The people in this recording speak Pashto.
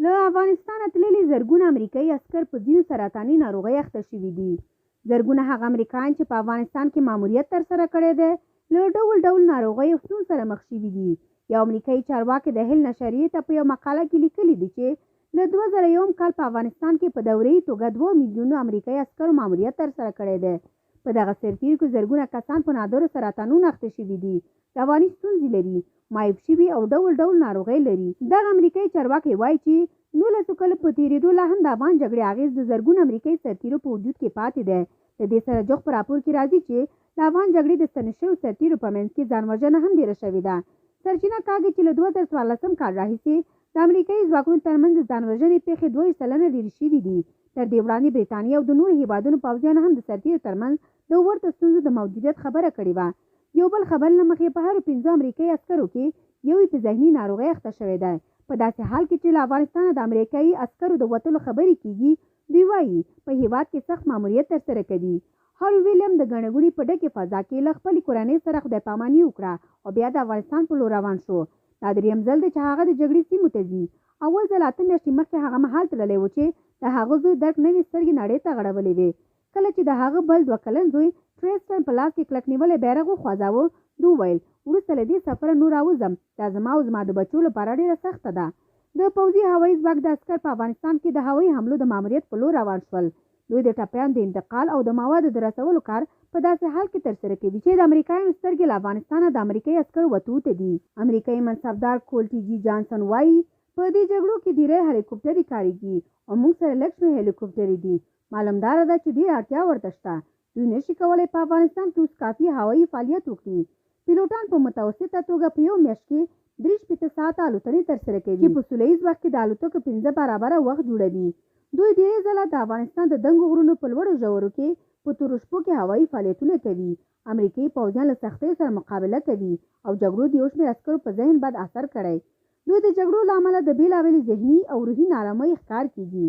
له افغانستانه تللي زرګونه امریکایي عسکر په ځینو سرطاني ناروغۍ اخته شوي دي. زرګونه هغه امریکایان چې په افغانستان کې ماموریت ترسره کړی دی له ډول ډول ناروغیو ستونزو سره مخ شوي دي. یو امریکایي چارواکي د هیل نشریې ته په یو مقاله کې لیکلي دي چې له 2001 کال په افغانستان کې په دوري توګه 2 میلیونه امریکایي عسکرو ماموریت ترسره کړی دی. په دغه سرتیرو کې زرګونه کسان په نادرو سرطانونو اخته شوي دي، رواني ستونزې لري، معیوب شوي او ډول ډول ناروغۍ لري. دغه امریکایي چارواکي وایي چې 19 کلو په تېرېدو لا هم د افغان جګړې اغېز د زرګونو امریکایي سرتیرو په وجود کې پاتې دی. د دې سره جوخت په راپور کې راځي چې د افغان جګړې د ستنې شویو سرتیرو په منځ کې ځانوژنه هم ډېره شوې ده. سرچینه کاږي چې له 2014 کال راهیسې د امریکایي ځواکونو ترمنځ د ځانوژنې پیښې 2 سلنه ډېرې شوي دي. تر دې وړاندې برېټانیا او د نورو هېوادونو پوځیانو هم د سرتیرو ترمنځ د ورته ستونزو د موجودیت خبره کړې وه. یو بل خبر له مخې په هرو 5 امریکایي عسکرو کې یو په ذهني ناروغۍ اخته شوی دی. په داسې حال کې چې له افغانستانه د امریکایي عسکرو د وتلو خبرې کېږي، دوی وایي په هېواد کې سخت ماموریت ترسره کوي. هاري ویلیم د ګڼه ګوڼې په ډکې فضا کې له خپلې کورنۍ سره خدای پاماني وکړه او بیا د افغانستان په لور روان شو. دا درېیم ځل دی چې هغه د جګړې سیمو ته ځي. اول ځل 8 میاشتې مخکې هغه مهال تللی و چې د هغه زوی درک نوې سترګې نړۍ ته غړولې وې. کله چې د هغه بل 2 کلن زوی ټریسټن په لاس کې کلک نیولی بیرغ وخوځاوه، دوی ویل وروسته له دې سفره نور راوځم، دا زما او زما د بچو لپاره ډېره سخته ده. د پوځي هوایي ځواک د عسکر په افغانستان کې د هوایي حملو د ماموریت په لور روان شول. دوی د ټپیانو د انتقال او د موادو د رسولو کار په داسې حال کې ترسره کوي چې د امریکایانو سترګې له افغانستانه د امریکایي عسکرو وتوته دي. امریکایي منصبدار کولټي جي جانسن وایي په دې جګړو کې ډېری هلیکوپټرې کارېږي او موږ سره لږ شمېر هلیکوپټرې دي. معلومداره ده چې ډېره اړتیا ورته شته. دوی نشي کولی په افغانستان کې اوس کافي هوایي فعالیت وکړي. پیلوټان په متوسطه توګه په یو میاشت کې 3 ساعته الوتنې ترسره کوي چې په سوله ییز وخت کې د الوتکو 15 برابره وخت جوړوي. دوی ډېرې ځله د افغانستان د دنګو غرونو په لوړو ژورو کې په تورو شپو کې هوایي فعالیتونه کوي. امریکایي پوځیان له سختیو سره مقابله کوي او جګړو د یو شمېر عسکرو په ذهن بد اثر کړی. دوی د جګړو له امله د بېلابېلې ذهني او روحي نارامۍ ښکار کېږي.